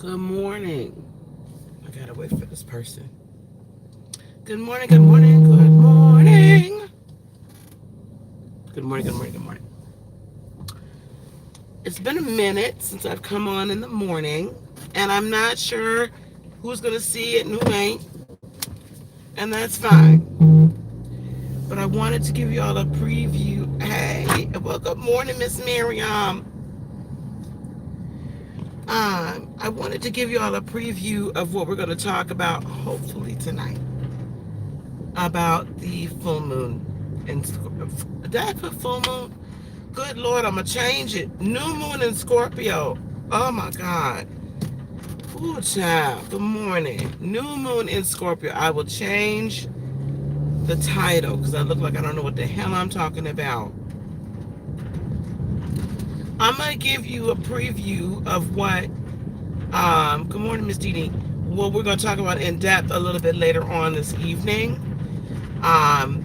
Good morning. I gotta wait for this person. Good morning, good morning, good morning. Good morning, good morning, good morning. It's been a minute since I've come on in the morning, and I'm not sure who's gonna see it and who ain't, and that's fine. But I wanted to give you all a preview. Hey, well, good morning, Miss Miriam. I wanted to give you all a preview of what we're gonna talk about, hopefully tonight, about the full moon. And did I put full moon? Good Lord, I'm gonna change it. New moon in Scorpio. Oh my God. Ooh, child. Good morning. New moon in Scorpio. I will change the title because I look like I don't know what the hell I'm talking about. I'm gonna give you a preview of what. Good morning, Miss Dee Dee. What we're gonna talk about in depth a little bit later on this evening. Um,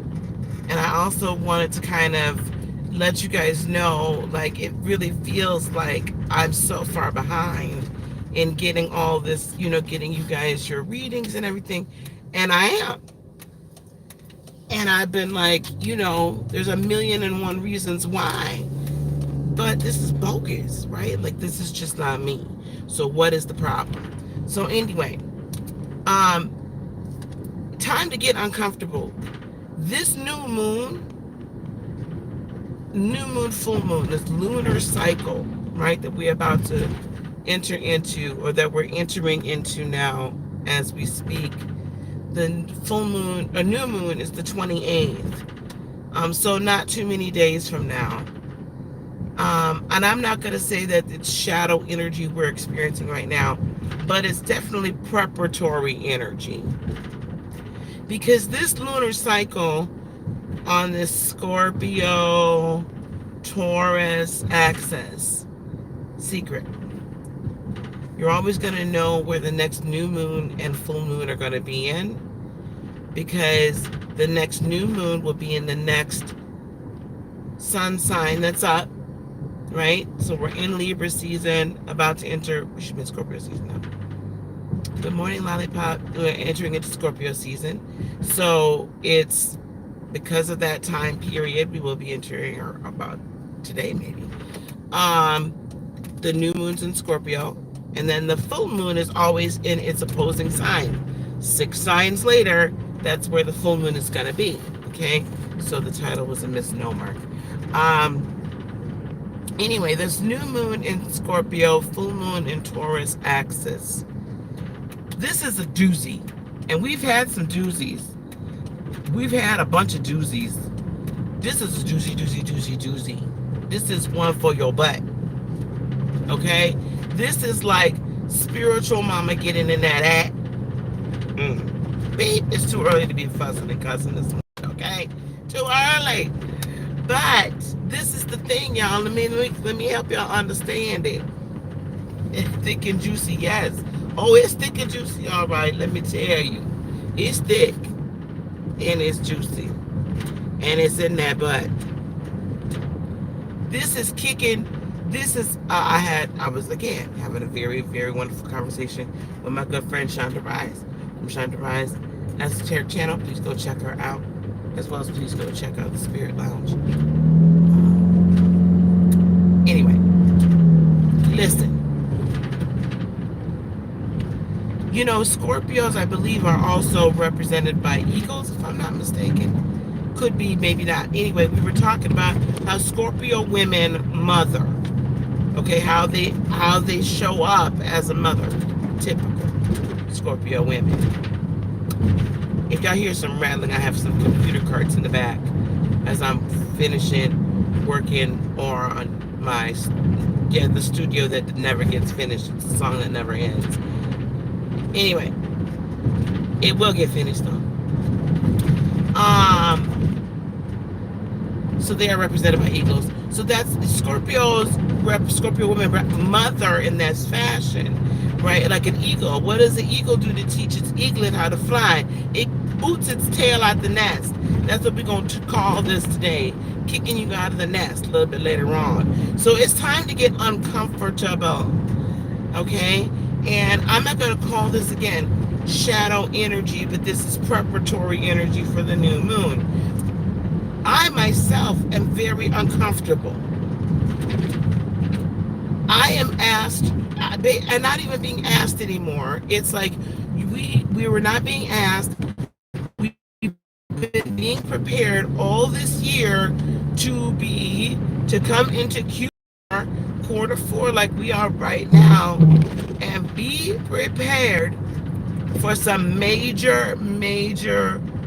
and I also wanted to kind of let you guys know, like, it really feels like I'm so far behind in getting all this, getting you guys your readings and everything. And I am. And I've been like, there's a million and one reasons why. But this is bogus, right? Like, this is just not me. So what is the problem? So anyway, um, time to get uncomfortable. This new moon, full moon, this lunar cycle, right, that we're about to enter into, or that we're entering into now as we speak. The full moon, or new moon, is the 28th. So not too many days from now. And I'm not going to say that it's shadow energy we're experiencing right now, but it's definitely preparatory energy. Because this lunar cycle on this Scorpio Taurus axis, secret. You're always going to know where the next new moon and full moon are going to be in, because the next new moon will be in the next sun sign that's up, right? So we're in Libra season, about to enter, we should be in Scorpio season now. Good morning, Lollipop. We're entering into Scorpio season. So it's because of that time period, we will be entering, or about today maybe. The new moon's in Scorpio, and then the full moon is always in its opposing sign. 6 signs later, that's where the full moon is going to be. Okay, so the title was a misnomer. Anyway, this new moon in Scorpio, full moon in Taurus axis. This is a doozy, and we've had some doozies. We've had a bunch of doozies. This is a doozy. This is one for your butt. Okay? This is like spiritual mama getting in that act. Beep, it's too early to be fussing and cussing this morning, okay? Too early. But this is the thing, y'all. Let me help y'all understand it. It's thick and juicy, yes. Oh, it's thick and juicy. All right, let me tell you. It's thick and it's juicy. And it's in that butt. This is kicking. This is, I was, again, having a very, very wonderful conversation with my good friend Shonda Rise from Shonda Rise Esoteric Channel. Please go check her out, as well as please go check out the Spirit Lounge. Anyway, listen. Scorpios, I believe, are also represented by eagles, if I'm not mistaken. Could be, maybe not. Anyway, we were talking about how Scorpio women mother. Okay, how they show up as a mother. Typical Scorpio women. If y'all hear some rattling, I have some computer carts in the back as I'm finishing working on the studio that never gets finished. It's a song that never ends. Anyway, it will get finished though. So they are represented by eagles. So that's Scorpio woman mother in that fashion, right? Like an eagle. What does the eagle do to teach its eaglet how to fly? It boots its tail out the nest. That's what we're going to call this today. Kicking you out of the nest a little bit later on. So it's time to get uncomfortable. Okay? And I'm not going to call this again shadow energy, but this is preparatory energy for the new moon. I myself am very uncomfortable. I am asked, and not even being asked anymore. It's like we were not being asked. We've been being prepared all this year to come into quarter 4 like we are right now, and be prepared for some major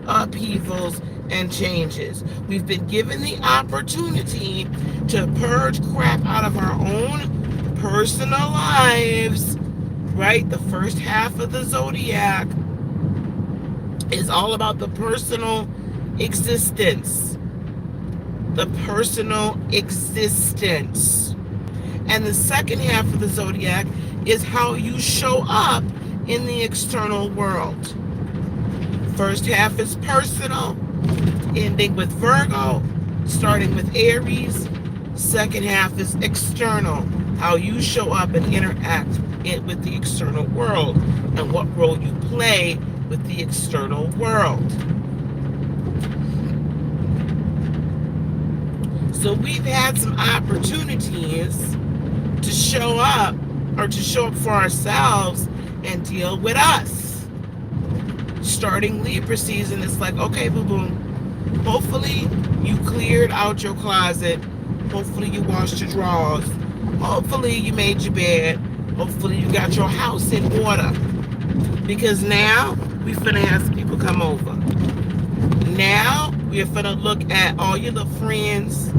upheavals and changes. We've been given the opportunity to purge crap out of our own personal lives, right? The first half of the zodiac is all about the personal existence. The personal existence. And the second half of the zodiac is how you show up in the external world. First half is personal, ending with Virgo, starting with Aries. Second half is external, how you show up and interact with the external world and what role you play with the external world. So we've had some opportunities to show up for ourselves and deal with us. Starting Libra season, it's like, okay, boo-boo, hopefully you cleared out your closet. Hopefully you washed your drawers. Hopefully you made your bed. Hopefully you got your house in order. Because now we finna have some people come over. Now we're finna look at all your little friends.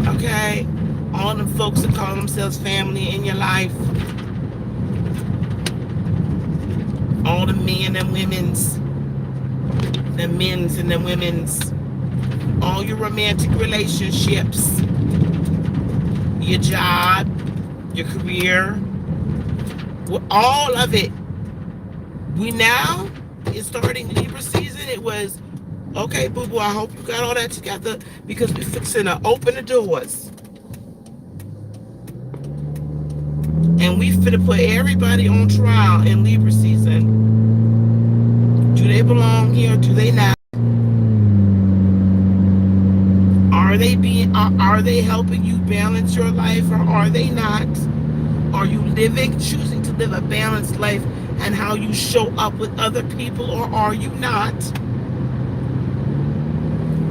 Okay? All them folks that call themselves family in your life. All the men and women's. The men's and the women's. All your romantic relationships. Your job. Your career. All of it. We now is starting Libra season. It was, okay, boo-boo, I hope you got all that together, because we're fixing to open the doors. And we finna put everybody on trial in Libra season. Do they belong here? Do they not? Are they helping you balance your life, or are they not? Are you choosing to live a balanced life and how you show up with other people, or are you not?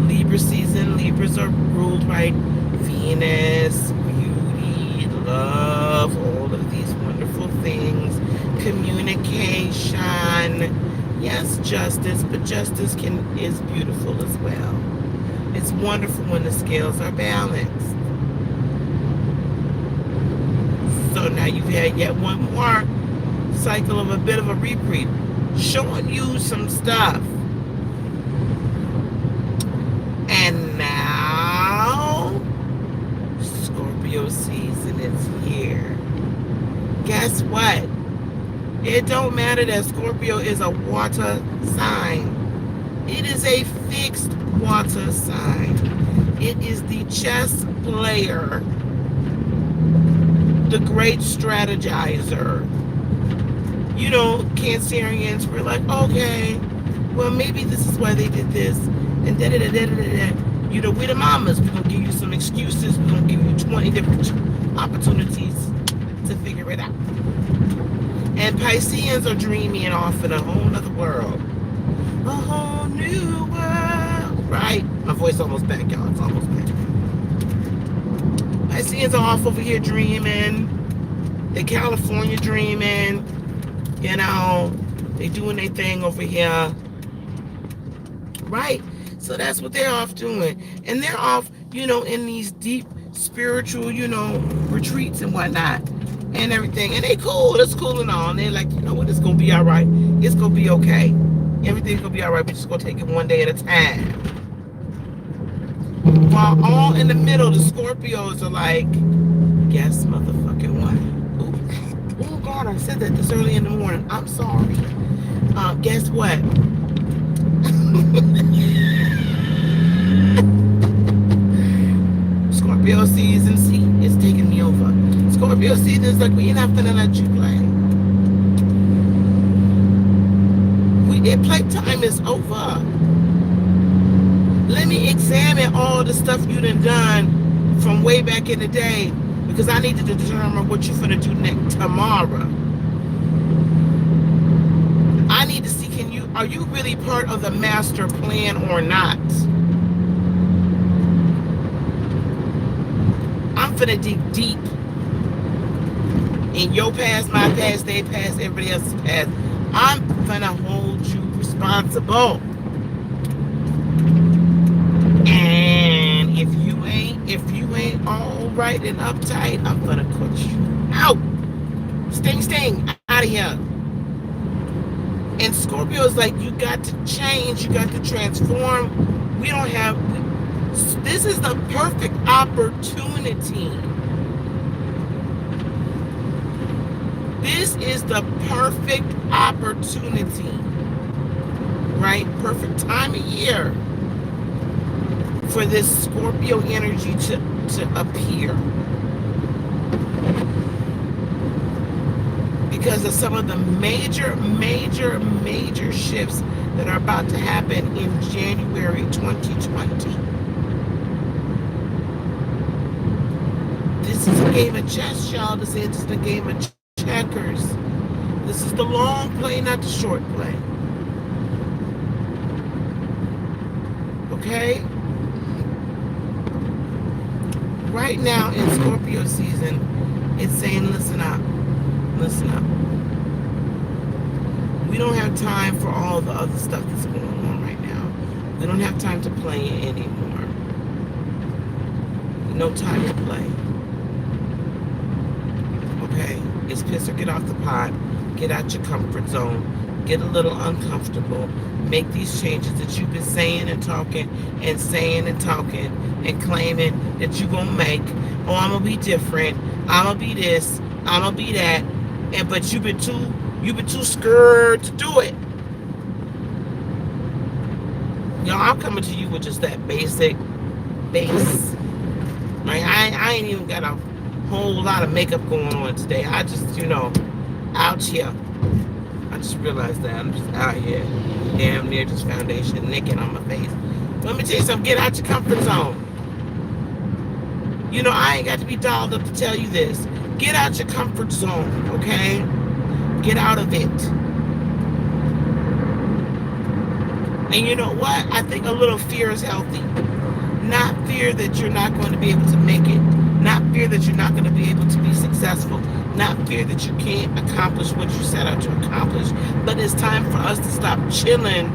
Libra season, Libras are ruled by Venus, beauty, love, all of these wonderful things, communication, yes, justice, but justice is beautiful as well. It's wonderful when the scales are balanced. So now you've had yet one more cycle of a bit of a reprieve, showing you some stuff. And now Scorpio season is here. Guess what? It don't matter that Scorpio is a water sign. It is a fixed water sign. It is the chess player, the great strategizer. You know, Cancerians were like, okay, well, maybe this is why they did this, and da-da-da-da-da-da. You know, we're the mamas. We're going to give you some excuses. We're going to give you 20 different opportunities to figure it out. And Pisceans are dreaming off in a whole other world. A whole new world. Right? My voice almost back, y'all. It's almost back. Pisceans are off over here dreaming. They're California dreaming. You know, they doing their thing over here. Right? So that's what they're off doing. And they're off, you know, in these deep spiritual, you know, retreats and whatnot. And everything. And they cool. It's cool and all. And they're like, you know what? It's going to be all right. It's going to be okay. Everything's going to be all right. We're just going to take it one day at a time. While all in the middle, the Scorpios are like, guess motherfucking what? Oh God, I said that this early in the morning. I'm sorry. Guess what? Scorpio season is taking me over. Scorpio season is like, we're not gonna let you play. Playtime is over. Let me examine all the stuff you done from way back in the day, because I need to determine what you're gonna do next tomorrow. I need to see, are you really part of the master plan or not? I'm finna dig deep in your past, my past, their past, everybody else's past. I'm gonna hold you responsible. And if you ain't all right and uptight, I'm gonna cut you out. Sting, out of here. And Scorpio is like, you got to change, you got to transform. This is the perfect opportunity. This is the perfect opportunity, right? Perfect time of year for this Scorpio energy to appear. Because of some of the major shifts that are about to happen in January 2020. This is a game of chess, y'all. This is a game of checkers. This is the long play, not the short play. Okay? Right now in Scorpio season, it's saying, listen up. Listen up. We don't have time for all the other stuff that's going on right now. We don't have time to play anymore. No time to play. Okay? It's piss or get off the pot. Get out your comfort zone. Get a little uncomfortable. Make these changes that you've been saying and talking and claiming that you're going to make. Oh, I'm going to be different. I'm going to be this. I'm going to be that. But you've been too scared to do it. Y'all, I'm coming to you with just that base. Right? I ain't even got a whole lot of makeup going on today. I just, out here. I just realized that I'm just out here, damn near just foundation naked on my face. Let me tell you something. Get out your comfort zone. I ain't got to be dolled up to tell you this. Get out your comfort zone, okay? Get out of it. And you know what? I think a little fear is healthy. Not fear that you're not going to be able to make it. Not fear that you're not going to be able to be successful. Not fear that you can't accomplish what you set out to accomplish. But it's time for us to stop chilling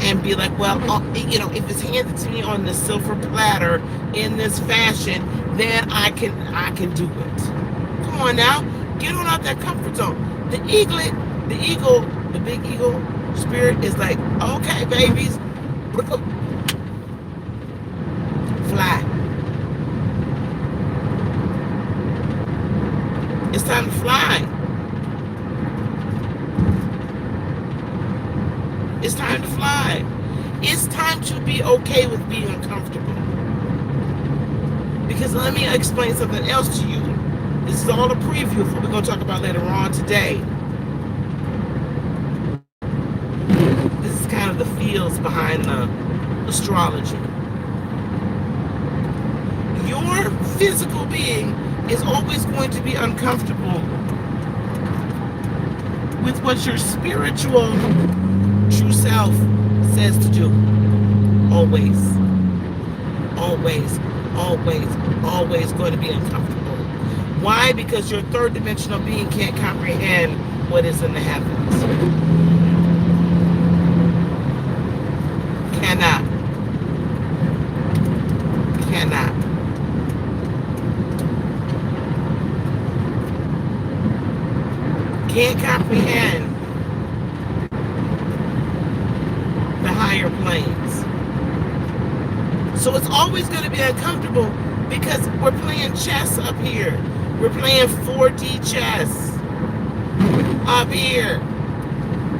and be like, well, if it's handed to me on the silver platter in this fashion, then I can do it. Come on now, get on out that comfort zone. The big eagle spirit is like, okay, babies, fly. It's time to fly. It's time to fly. It's time to be okay with being uncomfortable. Because let me explain something else to you. This is all a preview for what we're going to talk about later on today. This is kind of the feels behind the astrology. Your physical being is always going to be uncomfortable with what your spiritual true self says to do. Always. Always. Always. Always going to be uncomfortable. Why? Because your third dimensional being can't comprehend what is in the heavens. Cannot. Can't comprehend the higher planes. So it's always going to be uncomfortable because we're playing chess up here. We're playing 4D chess up here.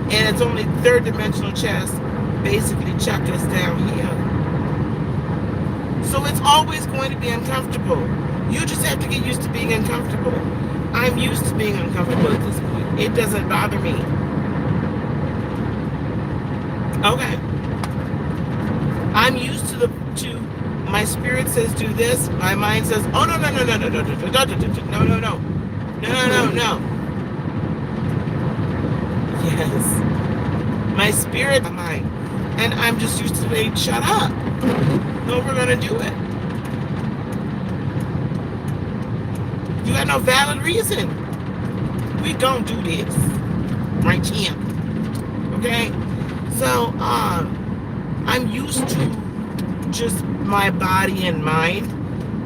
And it's only third dimensional chess basically chucking us down here. So it's always going to be uncomfortable. You just have to get used to being uncomfortable. I'm used to being uncomfortable at this point. It doesn't bother me. Okay. I'm used to my spirit says do this. My mind says, oh no no no no no no no no no no no no no no no. Yes. My spirit, my mind. And I'm just used to saying, shut up. No, we're gonna do it. You got no valid reason. We don't do this. Right here. Okay? So, I'm used to just my body and mind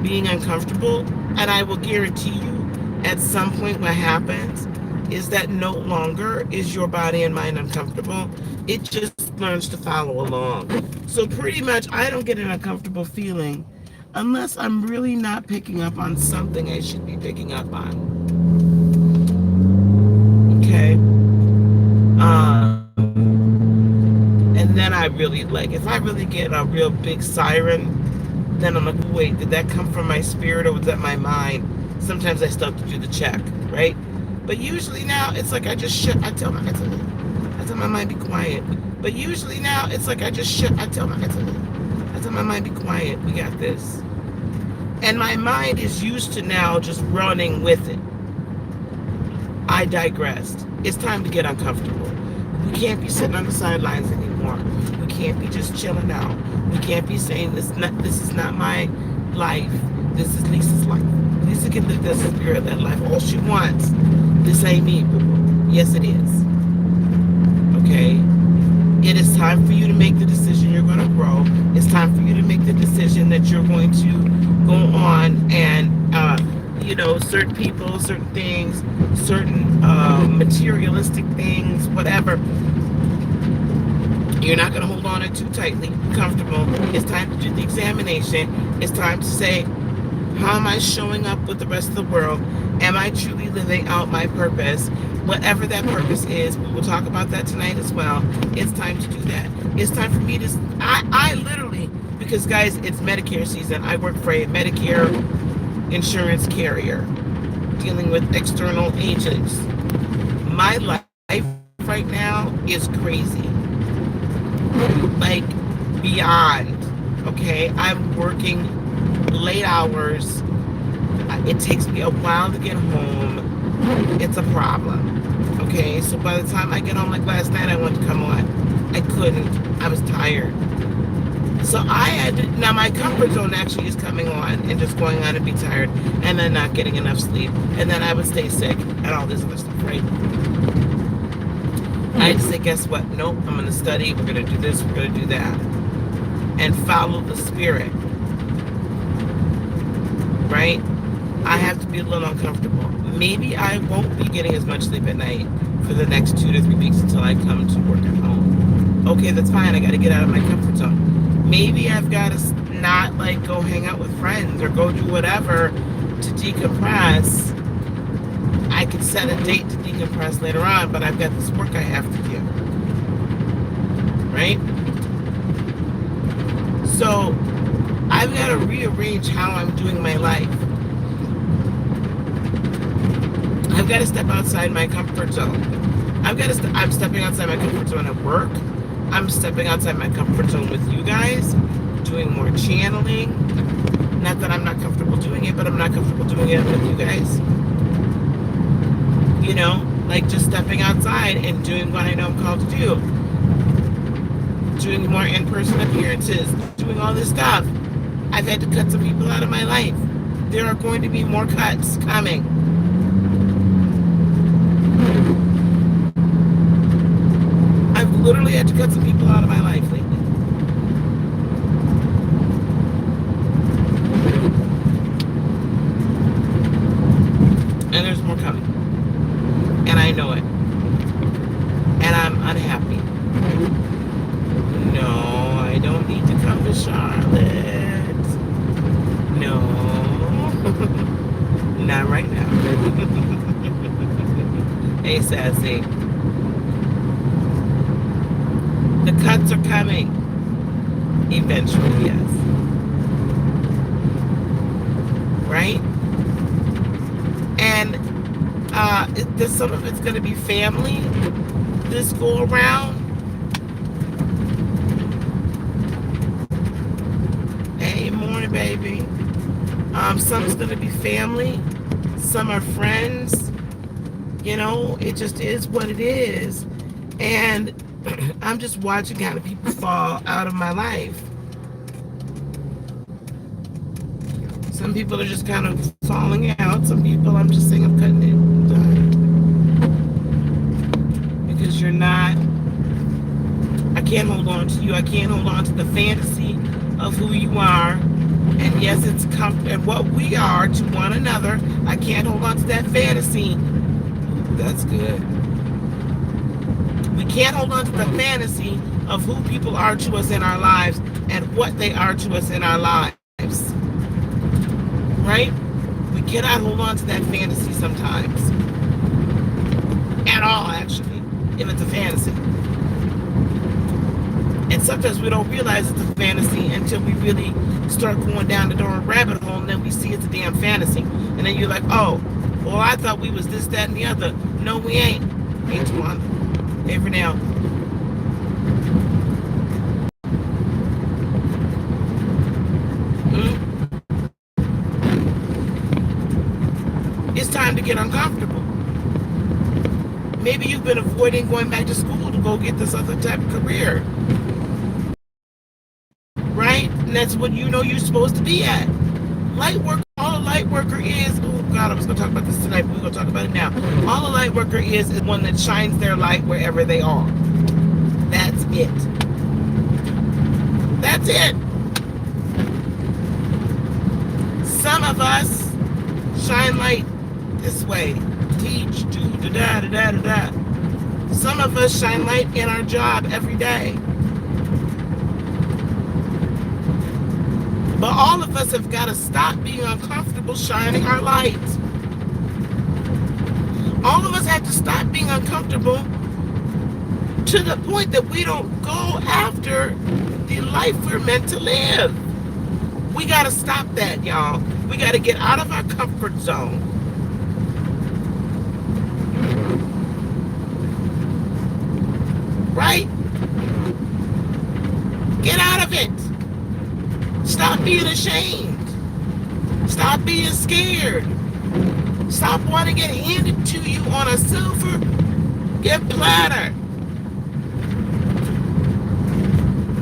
being uncomfortable, and I will guarantee you at some point what happens is that no longer is your body and mind uncomfortable. It just learns to follow along. So pretty much I don't get an uncomfortable feeling unless I'm really not picking up on something I should be picking up on. Okay? And then I really like, if I really get a real big siren, then I'm like, wait, did that come from my spirit or was that my mind? Sometimes I still have to do the check, right? But usually now it's like I just shut. I tell my mind be quiet. But usually now it's like I just shut. I tell my mind be quiet. We got this. And my mind is used to now just running with it. I digressed. It's time to get uncomfortable. We can't be sitting on the sidelines anymore. We can't be just chilling out. We can't be saying this is not my life. This is Lisa's life. Lisa can live this spirit that life all she wants. This ain't me, boo-boo. Yes, it is. Okay? It is time for you to make the decision you're going to grow. It's time for you to make the decision that you're going to go on and, certain people, certain things, certain materialistic things, whatever. You're not going to hold on it too tightly, comfortable. It's time to do the examination. It's time to say, how am I showing up with the rest of the world? Am I truly living out my purpose? Whatever that purpose is, we will talk about that tonight as well. It's time to do that. It's time for me to, I literally, because guys, it's Medicare season. I work for a Medicare insurance carrier dealing with external agents. My life right now is crazy. Like, beyond. Okay? I'm working late hours. It takes me a while to get home. It's a problem. Okay? So by the time I get home, like last night, I wanted to come on. I couldn't. I was tired. So I had to, now my comfort zone actually is coming on and just going on and be tired and then not getting enough sleep. And then I would stay sick and all this other stuff, right? I had to say, guess what? Nope, I'm going to study. We're going to do this. We're going to do that. And follow the spirit. Right? I have to be a little uncomfortable. Maybe I won't be getting as much sleep at night for the next 2 to 3 weeks until I come to work at home. Okay, that's fine. I got to get out of my comfort zone. Maybe I've got to not like go hang out with friends or go do whatever to decompress. I could set a date to decompress later on, but I've got this work I have to do. Right? So I've got to rearrange how I'm doing my life. I've got to step outside my comfort zone. I'm stepping outside my comfort zone at work. I'm stepping outside my comfort zone with you guys, doing more channeling. Not that I'm not comfortable doing it, but I'm not comfortable doing it with you guys. You know, like just stepping outside and doing what I know I'm called to do. Doing more in-person appearances, doing all this stuff. I've had to cut some people out of my life. There are going to be more cuts coming. I've literally had to cut some people out of my life lately. And there's more coming. And I know it. And I'm unhappy. No, I don't need to come to Charlotte. No. Not right now. Hey, Sassy. The cuts are coming. Eventually, yes. Right? And some of it's going to be family this go around. baby. Some is gonna be family. Some are friends. You know, it just is what it is. And I'm just watching kind of people fall out of my life. Some people are just kind of falling out. Some people I'm just saying I'm cutting it done. Because you're not, I can't hold on to you. I can't hold on to the fantasy of who you are. And yes, it's and what we are to one another. I can't hold on to that fantasy. Ooh, that's good. We can't hold on to the fantasy of who people are to us in our lives and what they are to us in our lives. Right? We cannot hold on to that fantasy sometimes. At all, actually, if it's a fantasy. And sometimes we don't realize it's a fantasy until we really start going down the darn rabbit hole, and then we see it's a damn fantasy. And then you're like, oh, well, I thought we was this, that, and the other. No, we ain't. Ain't one. Every now. It's time to get uncomfortable. Maybe you've been avoiding going back to school to go get this other type of career. Right? And that's what you know you're supposed to be at. Light work, all a light worker is, oh God, I was going to talk about this tonight, but we're going to talk about it now. All a light worker is one that shines their light wherever they are. That's it. That's it. Some of us shine light this way. Teach, do, da da da da da. Some of us shine light in our job every day. But all of us have got to stop being uncomfortable shining our light. All of us have to stop being uncomfortable to the point that we don't go after the life we're meant to live. We got to stop that, y'all. We got to get out of our comfort zone. Right? Get out of it. Stop being ashamed. Stop being scared. Stop wanting it handed to you on a silver platter.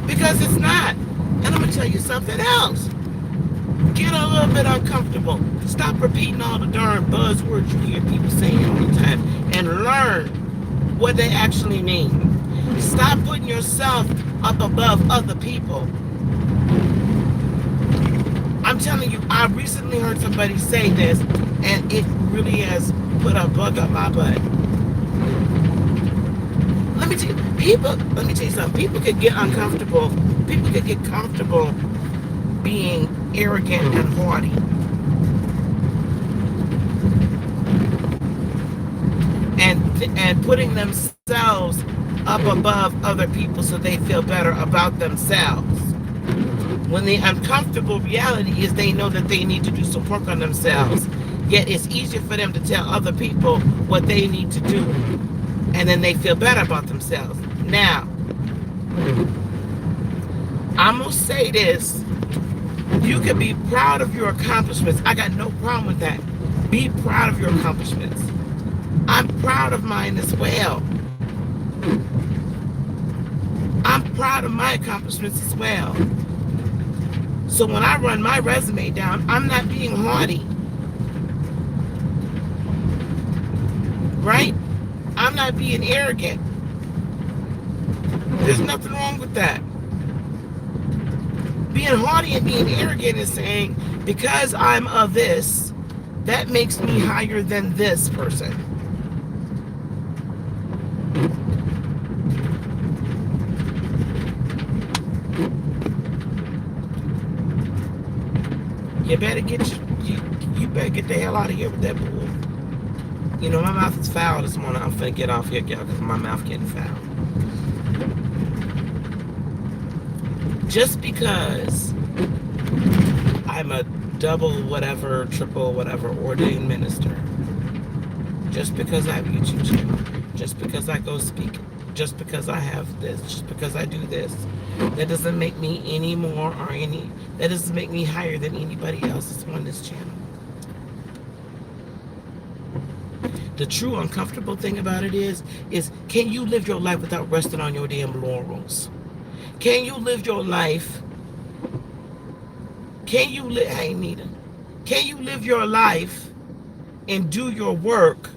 Because it's not. And I'm going to tell you something else. Get a little bit uncomfortable. Stop repeating all the darn buzzwords you hear people saying all the time and learn what they actually mean. Stop putting yourself up above other people. I'm telling you, I recently heard somebody say this, and it really has put a bug up my butt. Let me tell you something. People could get uncomfortable. People could get comfortable being arrogant and haughty. And putting themselves up above other people so they feel better about themselves. When the uncomfortable reality is they know that they need to do some work on themselves. Yet it's easier for them to tell other people what they need to do. And then they feel better about themselves. Now, I'm going to say this. You can be proud of your accomplishments. I got no problem with that. Be proud of your accomplishments. I'm proud of mine as well. I'm proud of my accomplishments as well. So when I run my resume down, I'm not being haughty. Right? I'm not being arrogant. There's nothing wrong with that. Being haughty and being arrogant is saying, because I'm of this, that makes me higher than this person. You better you better get the hell out of here with that bull. You know, my mouth is foul this morning. I'm finna get off here, y'all, because my mouth getting foul. Just because I'm a double whatever, triple whatever ordained minister, just because I have a YouTube channel, just because I go speak, just because I have this, just because I do this. That doesn't make me any more or any, that doesn't make me higher than anybody else that's on this channel. The true uncomfortable thing about it is can you live your life without resting on your damn laurels? Can you live your life? Can you live, hey Nita, can you live your life and do your work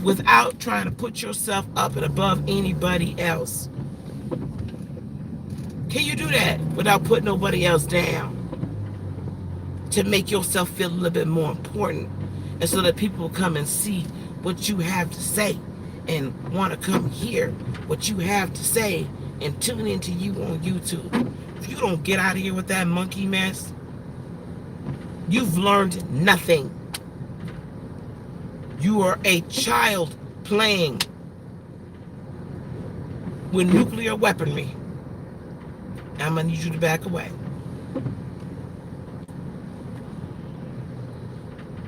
without trying to put yourself up and above anybody else? Can you do that without putting nobody else down? To make yourself feel a little bit more important, and so that people will come and see what you have to say and want to come hear what you have to say and tune into you on YouTube. If you don't get out of here with that monkey mess, you've learned nothing. You are a child playing with nuclear weaponry. I'm going to need you to back away.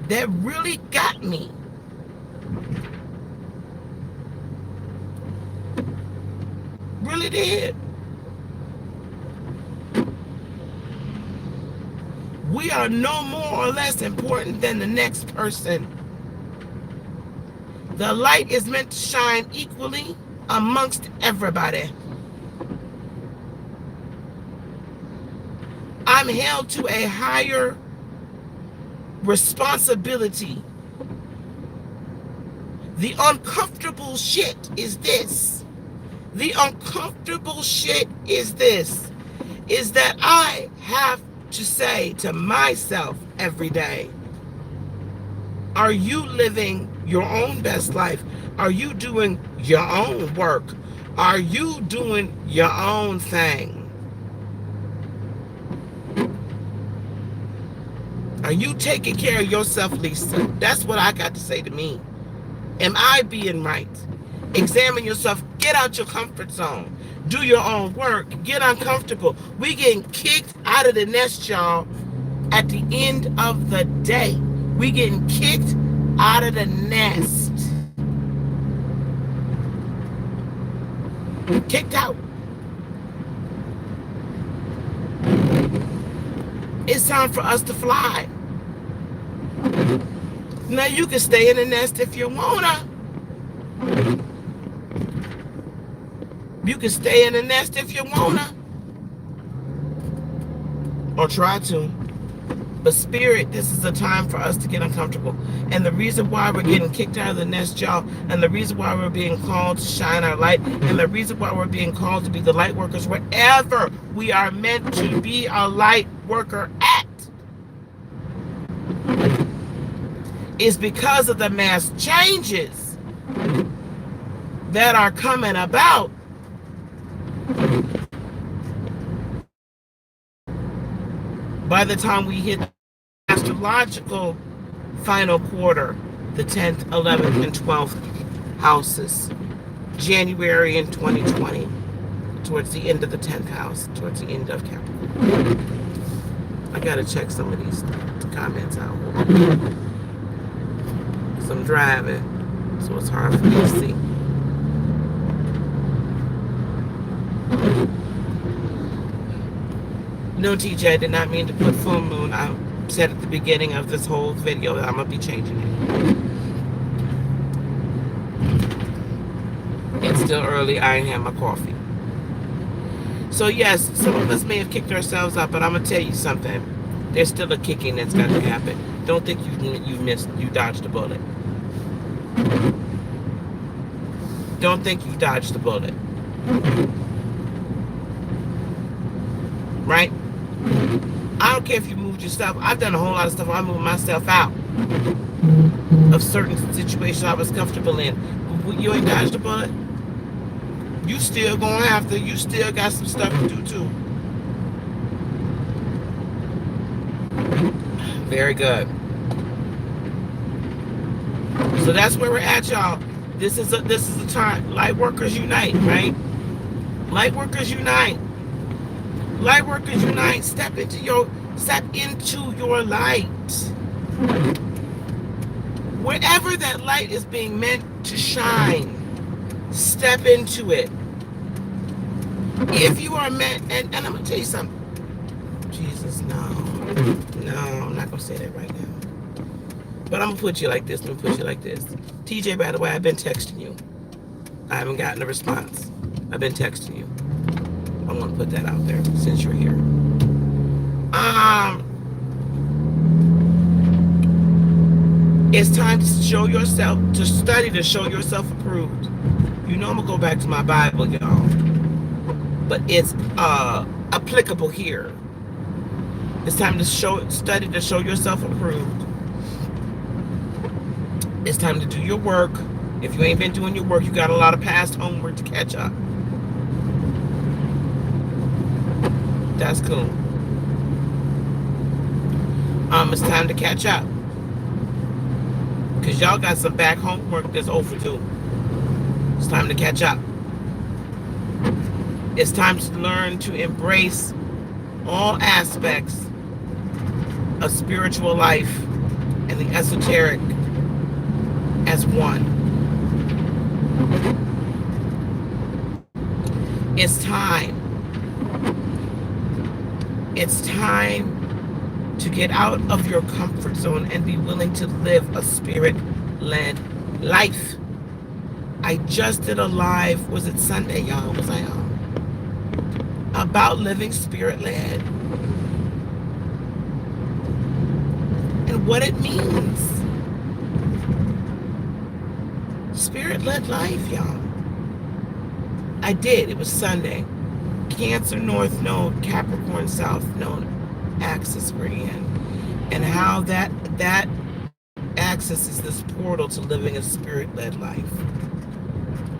That really got me. Really did. We are no more or less important than the next person. The light is meant to shine equally amongst everybody. I'm held to a higher responsibility. The uncomfortable shit is this. The uncomfortable shit is this. Is that I have to say to myself every day, are you living your own best life? Are you doing your own work? Are you doing your own thing? Are you taking care of yourself, Lisa? That's what I got to say to me. Am I being right? Examine yourself. Get out your comfort zone. Do your own work. Get uncomfortable. We getting kicked out of the nest, y'all, at the end of the day. We getting kicked out of the nest. Kicked out. It's time for us to fly. Now you can stay in the nest if you wanna. You can stay in the nest if you wanna. Or try to. But spirit, this is a time for us to get uncomfortable. And the reason why we're getting kicked out of the nest, y'all, and the reason why we're being called to shine our light, and the reason why we're being called to be the light workers wherever we are meant to be a light worker at, is because of the mass changes that are coming about. By the time we hit the astrological final quarter, the 10th, 11th, and 12th houses, January in 2020, towards the end of the 10th house, towards the end of Capricorn. I gotta check some of these comments out. Because I'm driving, so it's hard for me to see. No, TJ, I did not mean to put full moon. I said at the beginning of this whole video that I'm going to be changing it. It's still early. I ain't had my coffee. So, yes, some of us may have kicked ourselves out, but I'm going to tell you something. There's still a kicking that's got to happen. Don't think you dodged a bullet. Don't think you dodged a bullet. Right? I don't care if you moved yourself. I've done a whole lot of stuff. I moved myself out of certain situations I was comfortable in. But you ain't dodged a bullet. You still gonna have to. You still got some stuff to do too. Very good. So that's where we're at, y'all. This is a time. Light workers unite, right? Light workers unite. Light workers unite. Step into your light. Wherever that light is being meant to shine. Step into it. If you are meant, and I'm going to tell you something. Jesus, no. No, I'm not going to say that right now. But I'm going to put you like this. I'm going to put you like this. TJ, by the way, I've been texting you. I haven't gotten a response. I've been texting you. I want to put that out there since you're here. It's time to show yourself, to study to show yourself approved. You know I'm going to go back to my Bible, y'all. But it's applicable here. It's time to study to show yourself approved. It's time to do your work. If you ain't been doing your work, you got a lot of past homework to catch up. That's cool. It's time to catch up. Because y'all got some back homework that's overdue. It's time to catch up. It's time to learn to embrace all aspects of spiritual life and the esoteric as one. It's time. It's time to get out of your comfort zone and be willing to live a spirit-led life. I just did a live, was it Sunday, y'all? Was I on? About living spirit-led. And what it means. Spirit-led life, y'all. I did. It was Sunday. Cancer North Node, Capricorn South Node axis we're in. And how that axis is this portal to living a spirit-led life.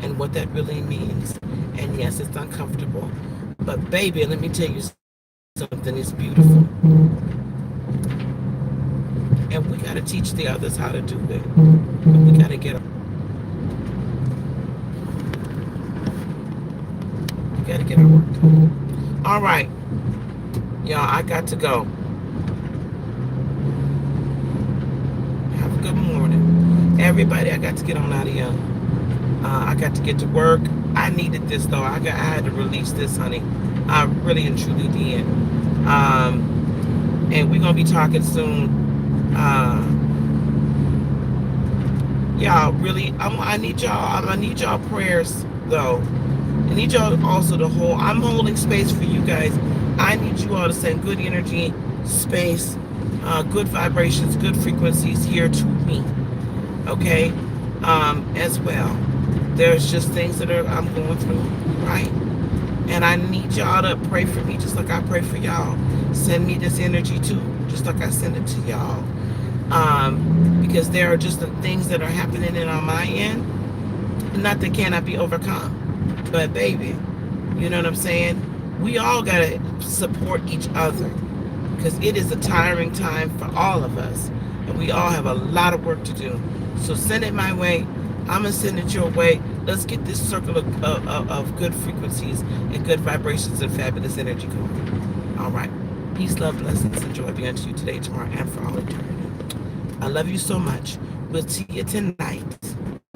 And what that really means. And yes, it's uncomfortable. But baby, let me tell you something. It's beautiful. And we got to teach the others how to do it. And we got to get our work done. All right. Y'all, I got to go. Have a good morning. Everybody, I got to get on out of here. I got to get to work. I needed this, though. I had to release this, honey. I really and truly did. And we're going to be talking soon. Y'all, really, I need y'all prayers, though. I need y'all also to hold. I'm holding space for you guys. I need you all to send good energy, space, good vibrations, good frequencies here to me. Okay? As well. There's just things that I'm going through, right? And I need y'all to pray for me just like I pray for y'all. Send me this energy too, just like I send it to y'all. Because there are just the things that are happening on my end, not that cannot be overcome. But baby, you know what I'm saying? We all gotta support each other because it is a tiring time for all of us. And we all have a lot of work to do. So send it my way. I'm gonna send it your way. Let's get this circle of good frequencies and good vibrations and fabulous energy going. All right. Peace, love, blessings, and joy be unto you today, tomorrow, and for all eternity. I love you so much. We'll see you tonight.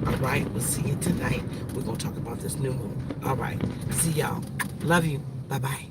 All right. We'll see you tonight. We're gonna talk about this new moon. All right. See y'all. Love you. Bye-bye.